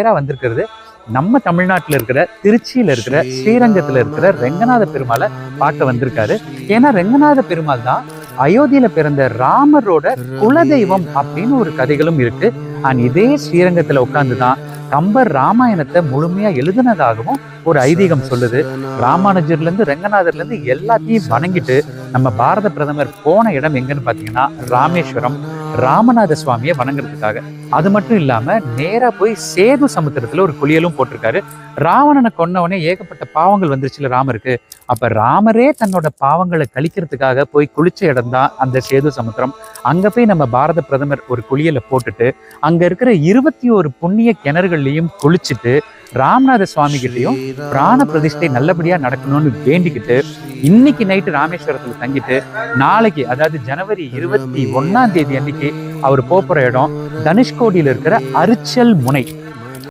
நேரா வந்திருக்கிறது நம்ம தமிழ்நாட்டில் இருக்கிற திருச்சியில இருக்கிற ஸ்ரீரங்கத்துல இருக்கிற ரெங்கநாத பெருமாளை பார்க்க வந்திருக்காரு. ஏன்னா ரெங்கநாத பெருமாள் தான் அயோத்தியில பிறந்த ராமரோட குலதெய்வம் அப்படின்னு ஒரு கதைகளும் இருக்கு. இதே ஸ்ரீரங்கத்துல உட்கார்ந்துதான் கம்பர் ராமாயணத்தை முழுமையா எழுதுனதாகவும் ஒரு ஐதீகம் சொல்லுது. ராமானுஜர்ல இருந்து ரெங்கநாதர்ல இருந்து எல்லாத்தையும் வணங்கிட்டு நம்ம பாரத பிரதமர் போன இடம் எங்கன்னு பாத்தீங்கன்னா ராமேஸ்வரம், ராமநாத சுவாமியை வணங்குறதுக்காக. அது மட்டும் இல்லாம நேரா போய் சேது சமுத்திரத்துல ஒரு குளியலும் போட்டிருக்காரு. ராவணனை கொன்னவனே ஏகப்பட்ட பாவங்கள் வந்துருச்சுல ராமருக்கு. அப்ப ராமரே தன்னோட பாவங்களை கழிக்கிறதுக்காக போய் குளிச்ச இடம் தான் அந்த சேது சமுத்திரம். அங்க போய் நம்ம பாரத பிரதமர் ஒரு குளியலை போட்டுட்டு அங்க இருக்கிற 21 புண்ணிய கிணறுகள்லையும் குளிச்சுட்டு ராமநாத சுவாமி கிட்டையும் பிராண பிரதிஷ்டை நல்லபடியா நடக்கணும்னு வேண்டிக்கிட்டு இன்னைக்கு நைட்டு ராமேஸ்வரத்துல தங்கிட்டு நாளைக்கு அதாவது ஜனவரி 21ஆம் தேதி அன்னைக்கு அவர் போற இடம் தனுஷ்கோடியில இருக்கிற அரிச்சல் முனை.